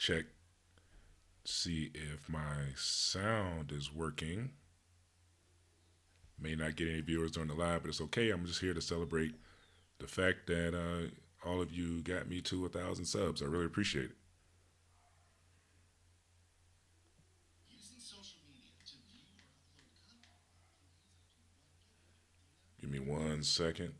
check, see if my sound is working. May not get any viewers during the live, but it's okay. I'm just here to celebrate the fact that all of you got me to 1,000 subs. I really appreciate it. Give me 1 second.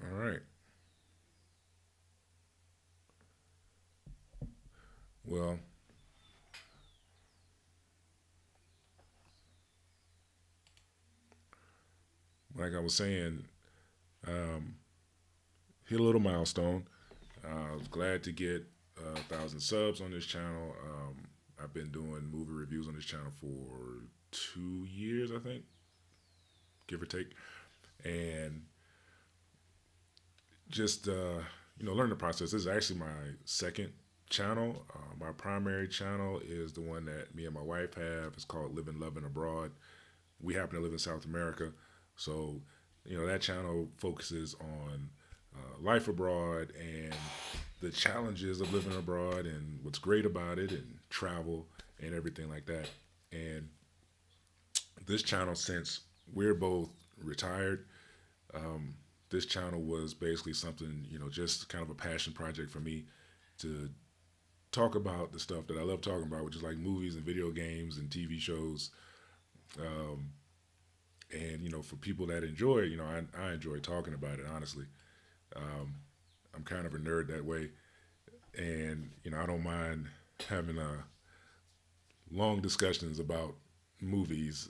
All right. Well, like I was saying, um, hit a little milestone. I was glad to get 1,000 subs on this channel. I've been doing movie reviews on this channel for 2 years, I think, give or take, and just learn the process. This is actually my second channel. My primary channel is the one that me and my wife have. It's called Living, Loving Abroad. We happen to live in South America, so that channel focuses on life abroad and the challenges of living abroad and what's great about it and travel and everything like that. And this channel, since we're both retired, um, this channel was basically something, just kind of a passion project for me to talk about the stuff that I love talking about, which is like movies and video games and TV shows. Um, and for people that enjoy it, I enjoy talking about it. Honestly, um, I'm kind of a nerd that way, and I don't mind having long discussions about movies,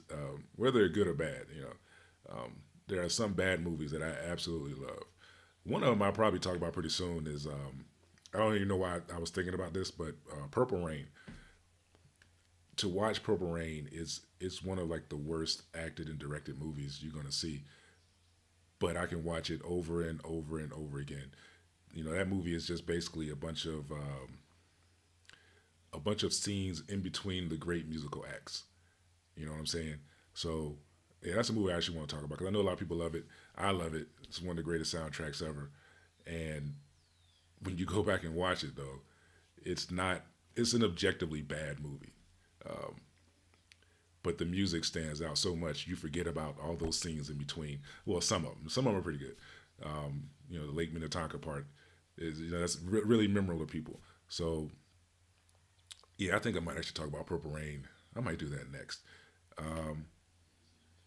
whether they're good or bad. There are some bad movies that I absolutely love. One of them I'll probably talk about pretty soon is I don't even know why I was thinking about this, but Purple Rain. To watch Purple Rain is it's one of like the worst acted and directed movies you're gonna see, but I can watch it over and over and over again. That movie is just basically a bunch of scenes in between the great musical acts. You know what I'm saying? So yeah, that's a movie I actually want to talk about because I know a lot of people love it. I love it. It's one of the greatest soundtracks ever. And when you go back and watch it, though, it's not. It's an objectively bad movie, um, but the music stands out so much you forget about all those scenes in between. Well, some of them. Some of them are pretty good. The Lake Minnetonka part is that's really memorable to people. So yeah, I think I might actually talk about Purple Rain. I might do that next. Um,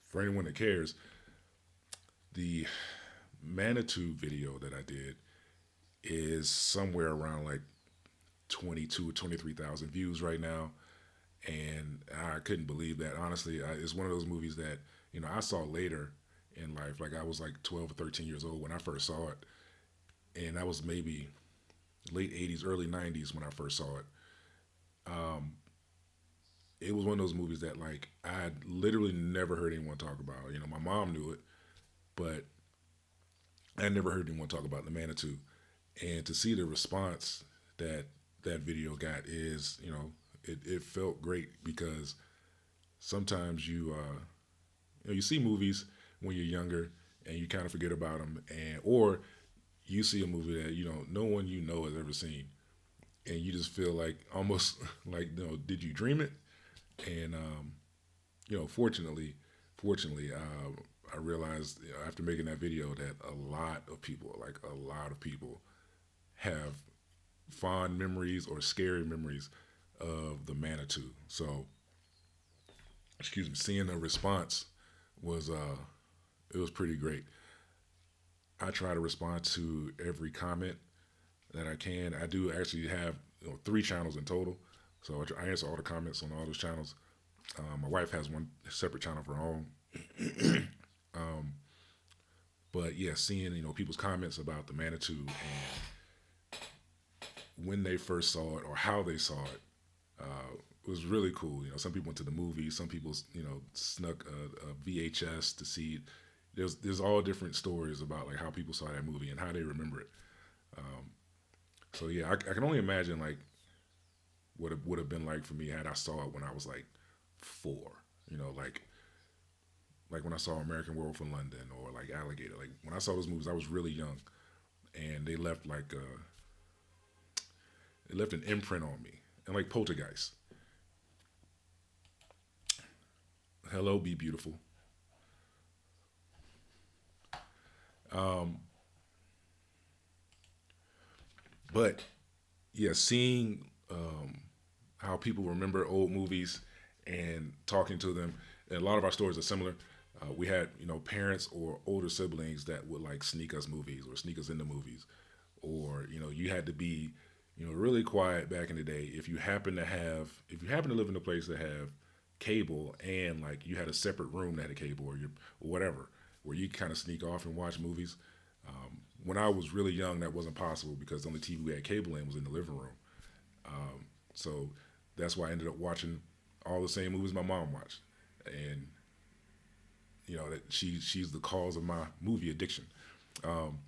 for anyone that cares, the Manitou video that I did is somewhere around like 22 or 23,000 views right now. And I couldn't believe that. Honestly, it's one of those movies that, I saw later in life. Like I was like 12 or 13 years old when I first saw it. And that was maybe late 80s, early 90s when I first saw it. Um, it was one of those movies that like I literally never heard anyone talk about. My mom knew it, but I never heard anyone talk about the Manitou. And to see the response that that video got is, it felt great because sometimes you see movies when you're younger and you kind of forget about them, and or you see a movie that no one has ever seen, and you just feel like almost like did you dream it? And fortunately, I realized after making that video that a lot of people, like a lot of people, have fond memories or scary memories of the Manitou. So, excuse me, seeing a response was it was pretty great. I try to respond to every comment that I can. I do actually have 3 channels in total, so I answer all the comments on all those channels. My wife has one separate channel of her own. um, but yeah, seeing people's comments about the Manitou and when they first saw it or how they saw it was really cool. Some people went to the movie, some people snuck a VHS to see it. There's all different stories about like how people saw that movie and how they remember it. Um, so yeah, I can only imagine like what it would have been like for me had I saw it when I was like 4. Like like when I saw American Werewolf in London or like Alligator. Like when I saw those movies, I was really young, and they left an imprint on me. And like Poltergeist, Hello, Be Beautiful. Um, but yeah, seeing how people remember old movies and talking to them, and a lot of our stories are similar. We had parents or older siblings that would like sneak us movies or sneak us into movies, or you had to be really quiet back in the day if you happen to live in a place that have cable and like you had a separate room that had a cable or whatever where you kind of sneak off and watch movies. When I was really young, that wasn't possible because the only TV we had cable in was in the living room. So that's why I ended up watching all the same movies my mom watched, and that she's the cause of my movie addiction. Um,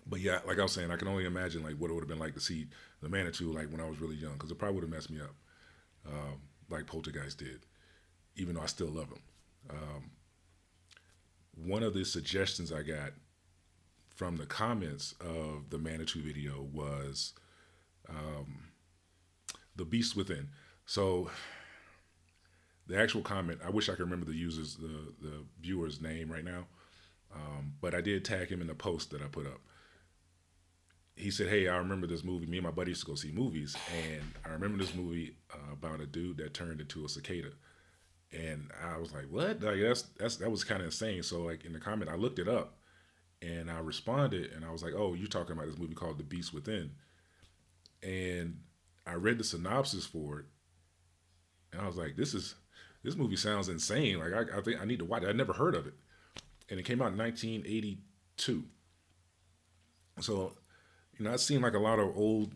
but yeah, like I was saying, I can only imagine like what it would have been like to see the Manitou like when I was really young, because it probably would have messed me up, like Poltergeist did. Even though I still love him. Um, One of the suggestions I got from the comments of the Manitou video was the Beast Within. So the actual comment, I wish I could remember the viewer's name right now, but I did tag him in the post that I put up. He said, "Hey, I remember this movie. Me and my buddy used to go see movies, and I remember this movie about a dude that turned into a cicada." And I was like, "What? Like that was kind of insane." So like in the comment, I looked it up and I responded, and I was like, "Oh, you're talking about this movie called The Beast Within?" And I read the synopsis for it, and I was like, this movie sounds insane. Like I think I need to watch it. I'd never heard of it, and it came out in 1982. So I've seen like a lot of old,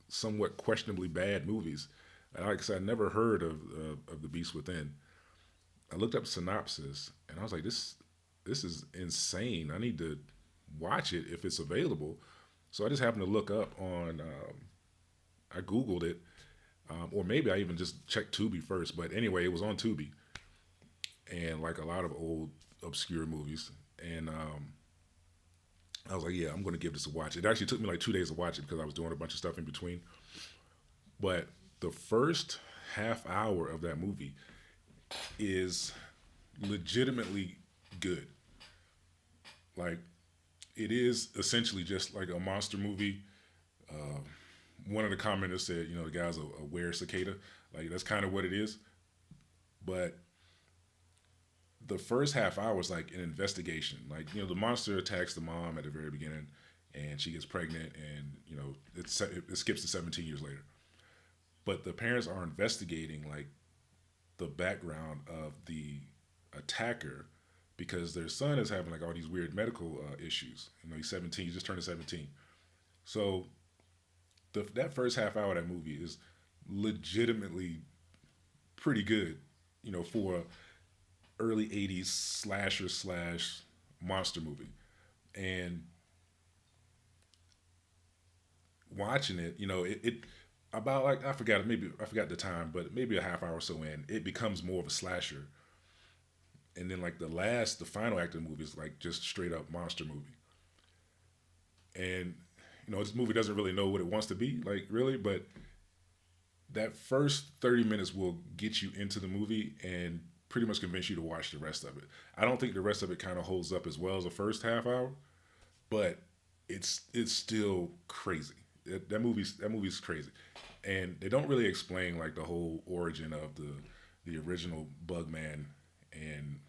somewhat questionably bad movies. And like I said, I never heard of The Beast Within. I looked up synopsis, and I was like, this is insane. I need to watch it if it's available. So I just happened to look up on. I googled it, or maybe I even just checked Tubi first. But anyway, it was on Tubi, and like a lot of old obscure movies. And I was like, yeah, I'm going to give this a watch. It actually took me like 2 days to watch it because I was doing a bunch of stuff in between. But the first half hour of that movie is legitimately good. Like, it is essentially just like a monster movie. Uh, One of the commenters said, the guy's a were cicada. Like, that's kind of what it is. But the first half hour is like an investigation. Like, the monster attacks the mom at the very beginning, and she gets pregnant, and it skips to 17 years later. But the parents are investigating like the background of the attacker because their son is having like all these weird medical issues. He's 17. He just turned 17. So that first half hour of that movie is legitimately pretty good. For a early '80s slasher slash monster movie, and watching it, it about like I forgot the time, but maybe a half hour or so in, it becomes more of a slasher, and then like the final act of the movie is like just straight up monster movie, and this movie doesn't really know what it wants to be like really, but that first 30 minutes will get you into the movie and pretty much convince you to watch the rest of it. I don't think the rest of it kind of holds up as well as the first half hour, but it's still crazy. That movie's crazy, and they don't really explain like the whole origin of the original Bugman and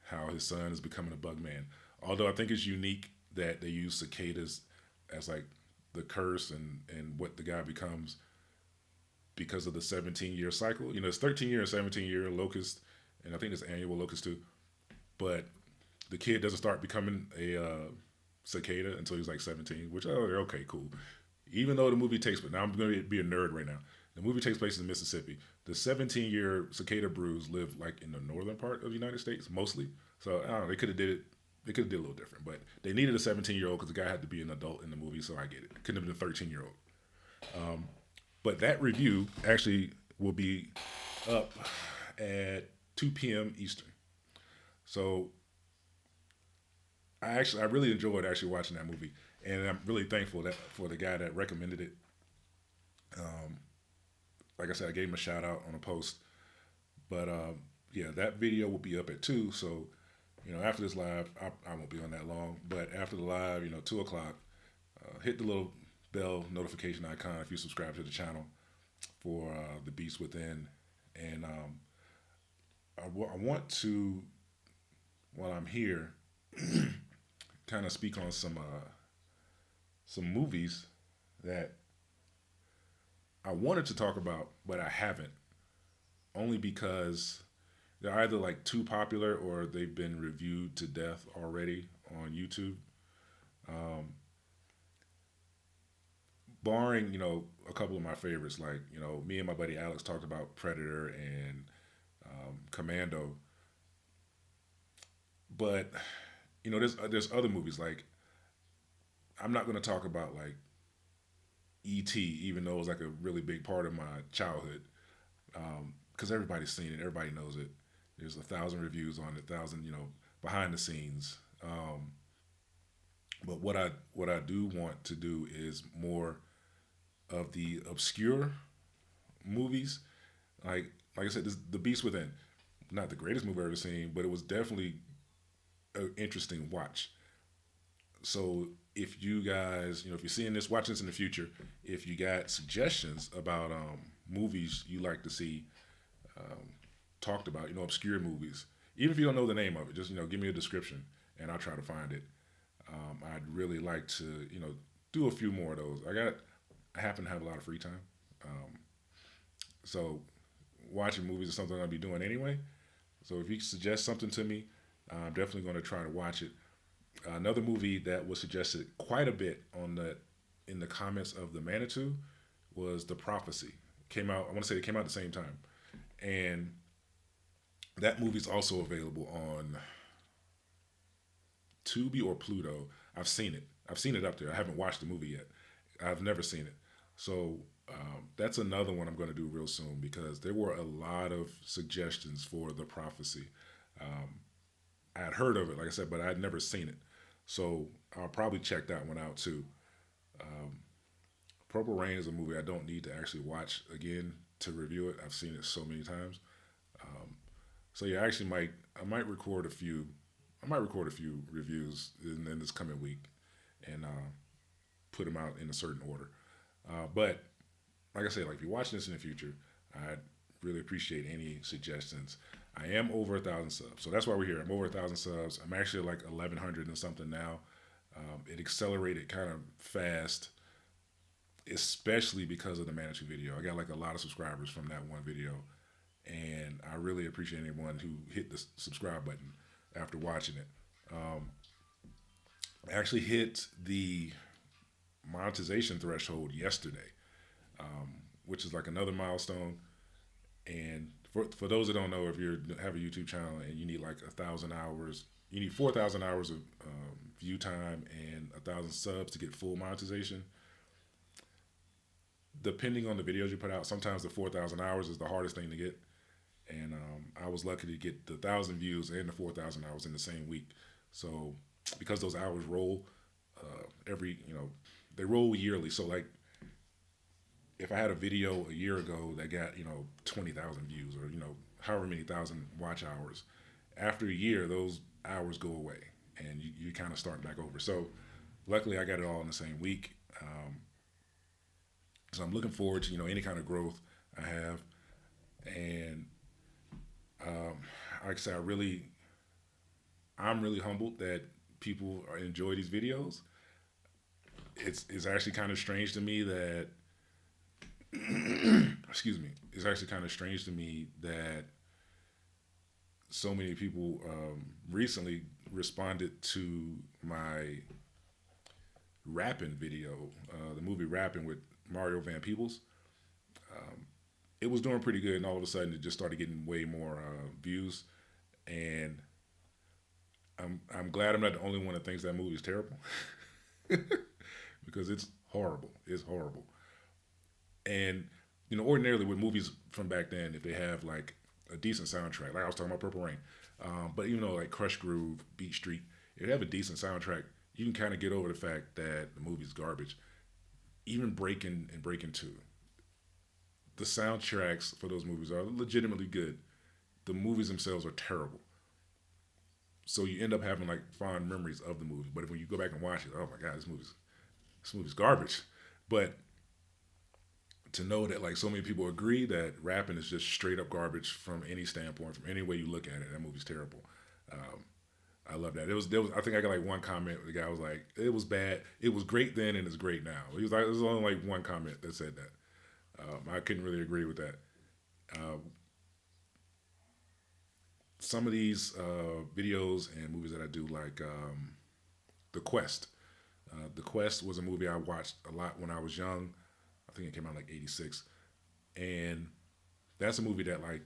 how his son is becoming a Bugman. Although I think it's unique that they use cicadas as like the curse and what the guy becomes because of the 17-year cycle. It's 13-year and 17-year locust, and I think it's annual locust too. But the kid doesn't start becoming a cicada until he's like 17, which okay, cool. Even though the movie takes, but now I'm going to be a nerd right now. The movie takes place in Mississippi. The 17-year cicada brews live like in the northern part of the United States mostly. So I don't know. They could have did it. They could have did a little different, but they needed a 17-year-old because the guy had to be an adult in the movie. So I get it. Couldn't have been a 13-year-old. But that review actually will be up at 2 p.m. Eastern. So I really enjoyed actually watching that movie, and I'm really thankful that for the guy that recommended it. Um, like I said, I gave him a shout out on a post, but yeah, that video will be up at 2. So after this live, I won't be on that long, but after the live, 2 o'clock, hit the little bell notification icon if you subscribe to the channel for the Beast Within, and I want to, while I'm here, kind of speak on some movies that I wanted to talk about, but I haven't, only because they're either like too popular or they've been reviewed to death already on YouTube. Um, Barring a couple of my favorites, like me and my buddy Alex talked about Predator and Commando, but there's other movies like I'm not going to talk about like E.T. even though it was like a really big part of my childhood, because everybody's seen it, everybody knows it. There's 1,000 reviews on it, 1,000 behind the scenes. But what I do want to do is more of the obscure movies. Like I said, The Beast Within, not the greatest movie I've ever seen, but it was definitely an interesting watch. So if you guys, if you're seeing this, watching this in the future, if you got suggestions about movies you like to see um, talked about, obscure movies, even if you don't know the name of it, just give me a description and I'll try to find it. I'd really like to, do a few more of those. I happen to have a lot of free time, um, so watching movies is something I'll be doing anyway. So if you suggest something to me, I'm definitely going to try to watch it. Another movie that was suggested quite a bit in the comments of the Manitou was The Prophecy. Came out. I want to say it came out at the same time, and that movie's also available on Tubi or Pluto. I've seen it. I've seen it up there. I haven't watched the movie yet. I've never seen it. So that's another one I'm going to do real soon because there were a lot of suggestions for The Prophecy. Um, I had heard of it, like I said, but I had never seen it. So I'll probably check that one out too. Um, Purple Rain is a movie I don't need to actually watch again to review it. I've seen it so many times. Um, so yeah, I might record a few. I might record a few reviews in this coming week and put them out in a certain order. But like I said, like if you're watching this in the future, I'd really appreciate any suggestions. I am over 1,000 subs, so that's why we're here. I'm over 1,000 subs. I'm actually like 1,100 and something now. It accelerated kind of fast, especially because of the Manitou video. I got like a lot of subscribers from that one video, and I really appreciate anyone who hit the subscribe button after watching it. I actually hit the monetization threshold yesterday, which is like another milestone. And for those that don't know, if you have a YouTube channel and you need like 1,000 hours, you need 4,000 hours of view time and 1,000 subs to get full monetization. Depending on the videos you put out, sometimes the 4,000 hours is the hardest thing to get. And I was lucky to get the 1,000 views and the 4,000 hours in the same week. So because those hours roll every, they roll yearly. So like if I had a video a year ago that got 20,000 views or however many thousand watch hours, after a year those hours go away and you kind of start back over. So luckily I got it all in the same week. So I'm looking forward to any kind of growth I have, and like I said, I'm really humbled that people enjoy these videos. It's actually kind of strange to me that excuse me. It's actually kind of strange to me that so many people recently responded to my rapping video, the movie Rapping with Mario Van Peebles. Um, it was doing pretty good, and all of a sudden it just started getting way more views. And I'm glad I'm not the only one that thinks that movie is terrible because it's horrible. It's horrible. And ordinarily with movies from back then, if they have like a decent soundtrack. Like I was talking about Purple Rain, but even though like Crush Groove, Beat Street, if they have a decent soundtrack, you can kind of get over the fact that the movie's garbage. Even Breaking and Breaking Two, the soundtracks for those movies are legitimately good. The movies themselves are terrible. So you end up having like fond memories of the movie. But when you go back and watch it, oh my god, this movie's garbage. But to know that like so many people agree that rapping is just straight up garbage from any standpoint, from any way you look at it, that movie's terrible. Um, I love that. There was I think I got like one comment. The guy was like, "It was bad. It was great then, and it's great now." He was like, "There's only like one comment that said that." I couldn't really agree with that. Uh, some of these videos and movies that I do, like The Quest. The Quest was a movie I watched a lot when I was young. I think it came out like '86, and that's a movie that like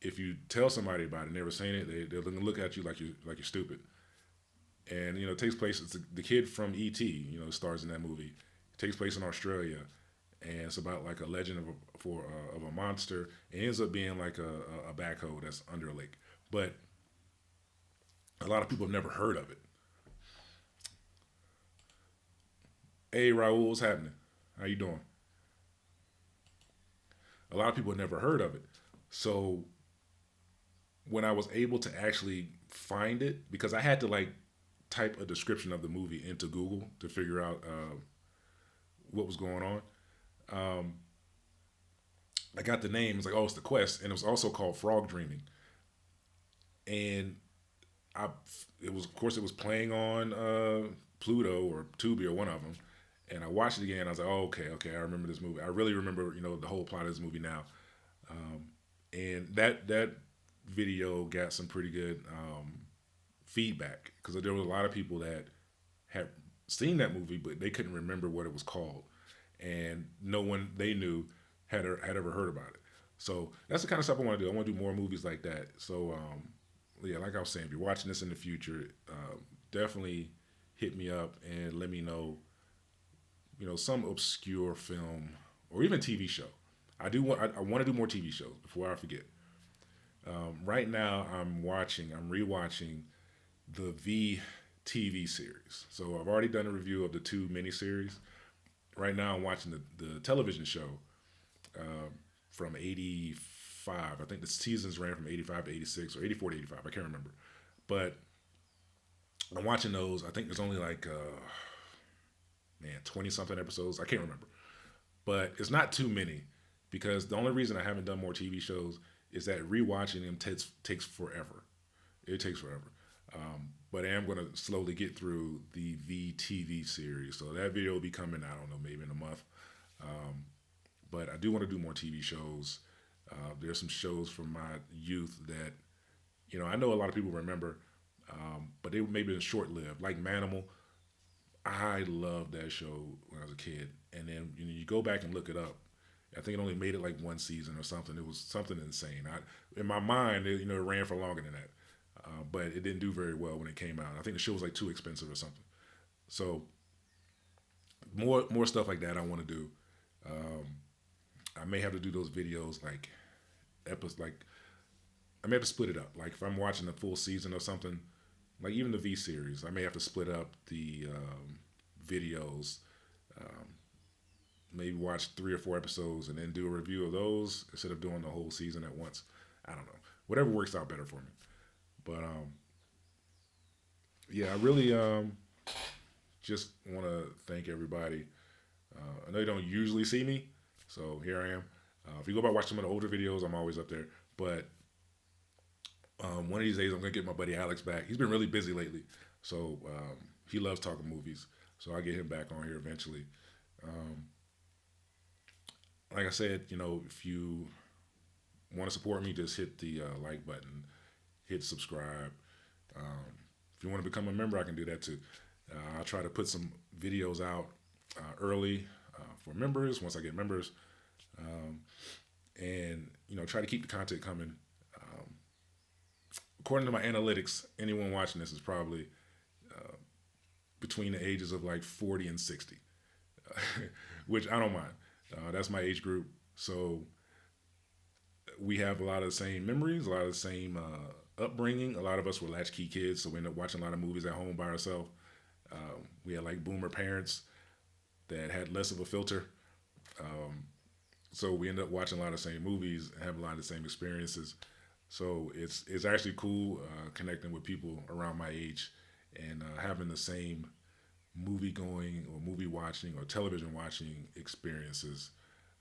if you tell somebody about it, never seen it, they're gonna look at you like you're stupid. And it takes place. It's the kid from E.T. Stars in that movie. It takes place in Australia, and it's about like a legend of a monster. It ends up being like a backhoe that's under a lake, but a lot of people have never heard of it. Hey Raul, what's happening? How you doing? A lot of people have never heard of it. So when I was able to actually find it, because I had to like type a description of the movie into Google to figure out what was going on. Um, I got the name. It's like, oh, it's The Quest, and it was also called Frog Dreaming. And I, it was, of course, it was playing on Pluto or Tubi or one of them. And I watched it again. I was like, oh, okay, okay, I remember this movie. I really remember, the whole plot of this movie now. Um, and that video got some pretty good feedback because there was a lot of people that had seen that movie, but they couldn't remember what it was called, and no one they knew had ever heard about it. So that's the kind of stuff I want to do. I want to do more movies like that. So yeah, like I was saying, if you're watching this in the future, definitely hit me up and let me know, some obscure film or even TV show. I want to do more TV shows before I forget. Right now, I'm rewatching the V TV series. So I've already done a review of the two miniseries. Right now, I'm watching the television show uh, from '85. I think the seasons ran from '85 to '86 or '84 to '85. I can't remember. But I'm watching those. I think there's only like, man, 20 something episodes. I can't remember. But it's not too many because the only reason I haven't done more TV shows is that rewatching them takes forever. It takes forever. But I am going to slowly get through the VTV series. So that video will be coming, I don't know, maybe in a month. Um, but I do want to do more TV shows. There's some shows from my youth that, I know a lot of people remember, but they maybe been short lived. Like Manimal, I loved that show when I was a kid. And then you go back and look it up. I think it only made it like one season or something. It was something insane. In my mind, it ran for longer than that. But it didn't do very well when it came out. I think the show was like too expensive or something. So more stuff like that I want to do. Um, I may have to do those videos like episodes like I may have to split it up. Like if I'm watching a full season or something, like even the V series, I may have to split up the videos. Um, Maybe watch 3 or 4 episodes and then do a review of those instead of doing the whole season at once. I don't know. Whatever works out better for me. But yeah, I really just want to thank everybody. I know you don't usually see me, so here I am. If you go back and watch some of the older videos, I'm always up there. But one of these days, I'm gonna get my buddy Alex back. He's been really busy lately, so he loves talking movies. So I'll get him back on here eventually. Um, like I said, if you want to support me, just hit the like button, hit subscribe. Um, if you want to become a member, I can do that too. I'll try to put some videos out early for members once I get members, um, and try to keep the content coming. Um, According to my analytics, anyone watching this is probably between the ages of like 40 and 60, which I don't mind. That's my age group. So we have a lot of the same memories, a lot of the same upbringing. A lot of us were latchkey kids, so we ended up watching a lot of movies at home by ourselves. We had like boomer parents that had less of a filter. Um, so we ended up watching a lot of the same movies and have a lot of the same experiences. So it's actually cool connecting with people around my age and having the same movie going or movie watching or television watching experiences.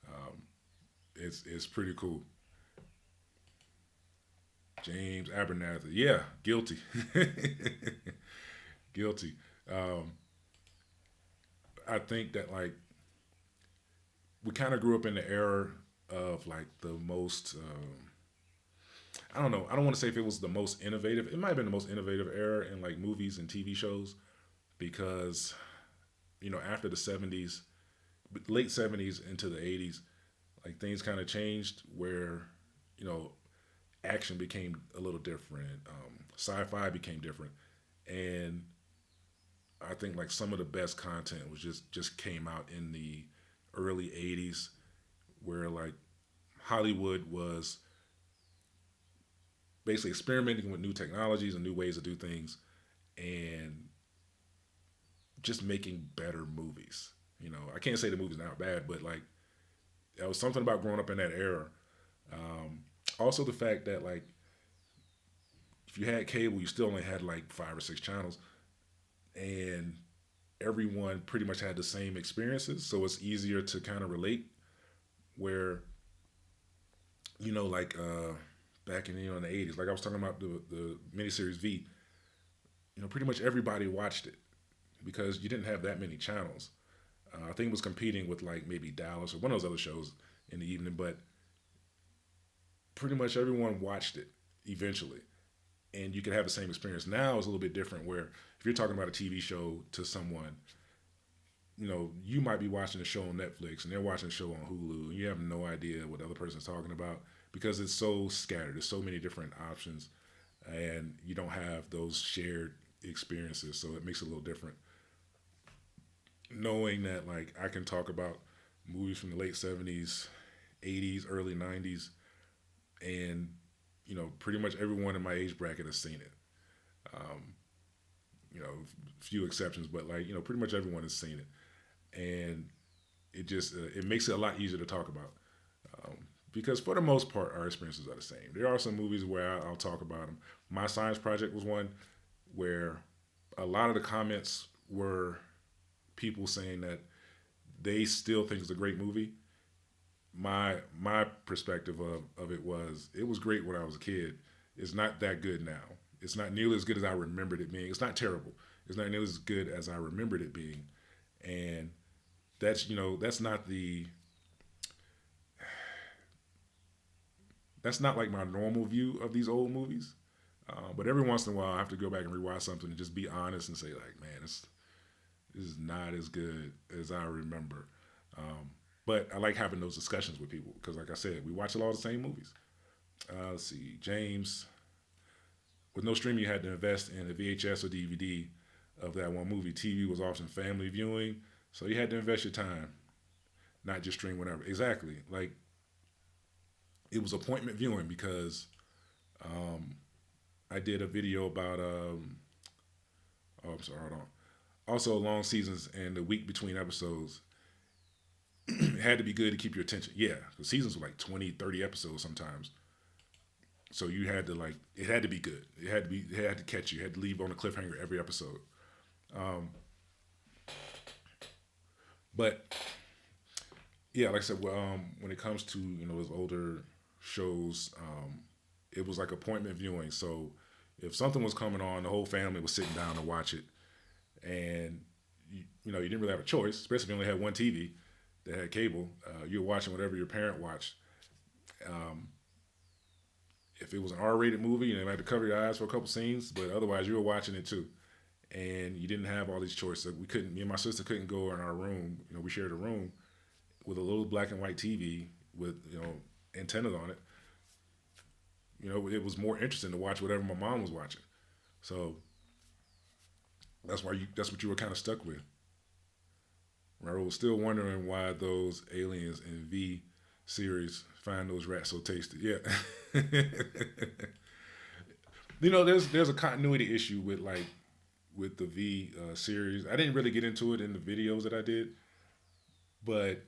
Um, it's pretty cool. James Abernathy, yeah, guilty, guilty. Um, I think that like we kind of grew up in the era of like the most. I don't know. I don't want to say if it was the most innovative. It might have been the most innovative era in like movies and TV shows because after the '70s, late '70s into the '80s, like things kind of changed where you know action became a little different. Sci-fi became different, and I think like some of the best content was just came out in the early '80s, where like Hollywood was basically experimenting with new technologies and new ways to do things, and just making better movies. I can't say the movie's not bad, but like there was something about growing up in that era. Um, Also, the fact that like if you had cable, you still only had like 5 or 6 channels, and everyone pretty much had the same experiences, so it's easier to kind of relate. Where like back in the '80s, like I was talking about the miniseries V, pretty much everybody watched it because you didn't have that many channels. I think it was competing with like maybe Dallas or one of those other shows in the evening, but pretty much everyone watched it eventually, and you could have the same experience. Now it's a little bit different. Where if you're talking about a TV show to someone, you might be watching a show on Netflix and they're watching a show on Hulu, and you have no idea what the other person's talking about because it's so scattered. There's so many different options, and you don't have those shared experiences, so it makes it a little different. Knowing that like I can talk about movies from the late '70s, '80s, early '90s, and pretty much everyone in my age bracket has seen it. Um, few exceptions, but like pretty much everyone has seen it, and it makes it a lot easier to talk about. Um, because for the most part, our experiences are the same. There are some movies where I'll talk about them. My Science Project was one where a lot of the comments were people saying that they still think it's a great movie. My perspective of it was great when I was a kid. It's not that good now. It's not nearly as good as I remembered it being. It's not terrible. It's not nearly as good as I remembered it being. And that's not like my normal view of these old movies. But every once in a while, I have to go back and rewatch something and just be honest and say like, man, this is not as good as I remember. Um, but I like having those discussions with people because, like I said, we watch a lot of the same movies. Let's see, James. With no streaming, you had to invest in a VHS or DVD of that one movie. TV was often family viewing, so you had to invest your time, not just stream whenever. Exactly. Like it was appointment viewing because um, I did a video about. Oh, I'm sorry. Hold on. Also, long seasons and the week between episodes it had to be good to keep your attention. Yeah, the seasons were like 20, 30 episodes sometimes. So you had to like it had to be good. It had to catch you. You had to leave on a cliffhanger every episode. Um, but yeah, like I said, well, when it comes to those older shows, it was like appointment viewing. So if something was coming on, the whole family was sitting down to watch it, and you didn't really have a choice, especially if you only had one TV that had cable. You were watching whatever your parent watched. Um, if it was an R-rated movie, you had to cover your eyes for a couple scenes, but otherwise you were watching it too. And you didn't have all these choices. We couldn't. Me and my sister couldn't go in our room. We shared a room with a little black and white TV with antennas on it. It was more interesting to watch whatever my mom was watching. So that's what you were kind of stuck with. I was still wondering why those aliens in V series. Find those rats so tasty. Yeah. There's a continuity issue with with the V series. I didn't really get into it in the videos that I did, but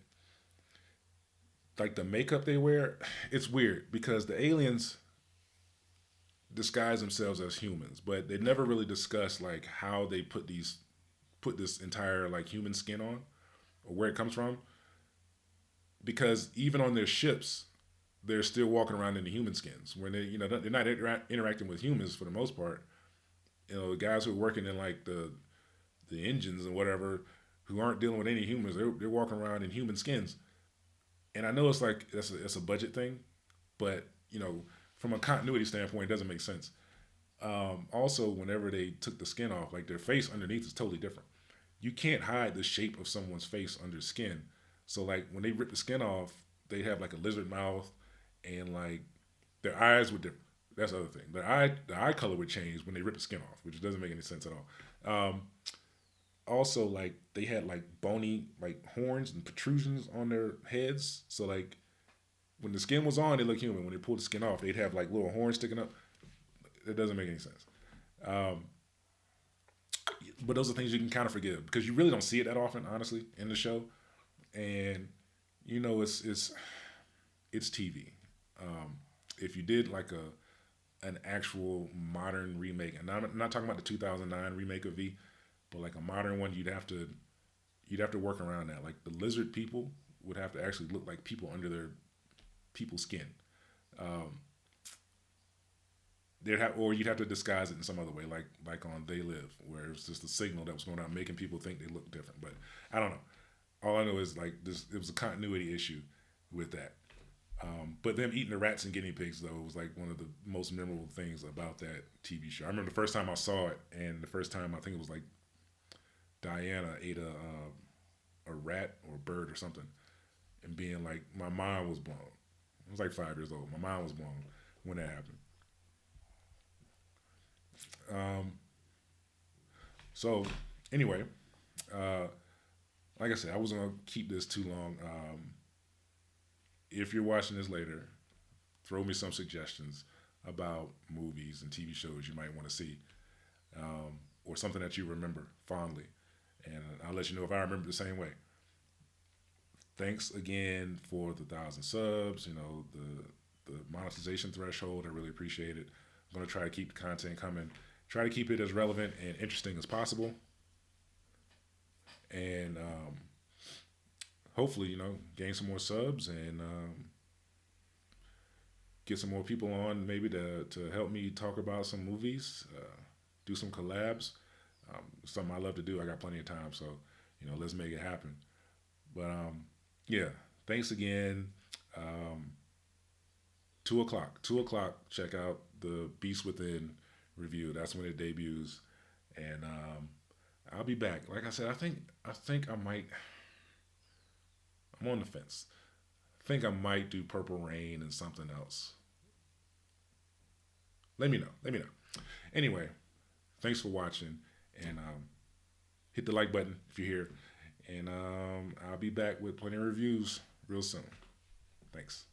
like the makeup they wear, it's weird because the aliens disguise themselves as humans, but they never really discuss like how they put this entire like human skin on or where it comes from. Because even on their ships, they're still walking around in the human skins when they're not interacting with humans for the most part. The guys who are working in like the engines and whatever who aren't dealing with any humans, they're walking around in human skins. And I know it's like that's a budget thing, but from a continuity standpoint, it doesn't make sense. Also, whenever they took the skin off, like their face underneath is totally different. You can't hide the shape of someone's face under skin. So like when they rip the skin off, they have like a lizard mouth, and like their eyes would different. That's the other thing. The eye color would change when they rip the skin off, which doesn't make any sense at all. Also, like they had like bony like horns and protrusions on their heads. So like when the skin was on, they looked human. When they pulled the skin off, they'd have like little horns sticking up. It doesn't make any sense. Um, but those are things you can kind of forgive because you really don't see it that often, honestly, in the show. And it's TV. Um, if you did like an actual modern remake, and I'm not talking about the 2009 remake of V, but like a modern one, you'd have to work around that. Like the lizard people would have to actually look like people under their people's skin. Um, or you'd have to disguise it in some other way, like on They Live, where it was just a signal that was going out, making people think they look different. But I don't know. All I know is like this, it was a continuity issue with that. But them eating the rats and guinea pigs though was like one of the most memorable things about that TV show. I remember the first time I saw it, and the first time I think it was like Diana ate a rat or a bird or something, and being like my mind was blown. I was like 5 years old. My mind was blown when that happened. Um, so anyway, uh, like I said, I wasn't gonna keep this too long. If you're watching this later, throw me some suggestions about movies and TV shows you might want to see, or something that you remember fondly, and I'll let you know if I remember the same way. Thanks again for the 1,000 subs. The monetization threshold. I really appreciate it. I'm gonna try to keep the content coming. Try to keep it as relevant and interesting as possible, and hopefully, gain some more subs and get some more people on maybe to help me talk about some movies, do some collabs. Something I love to do. I got plenty of time, so let's make it happen. But yeah, thanks again. Um, 2 o'clock. 2 o'clock. Check out the Beast Within review. That's when it debuts, and I'll be back. Like I said, I think I might. I'm on the fence. I think I might do Purple Rain and something else. Let me know. Let me know. Anyway, thanks for watching, and hit the like button if you're here. And I'll be back with plenty of reviews real soon. Thanks.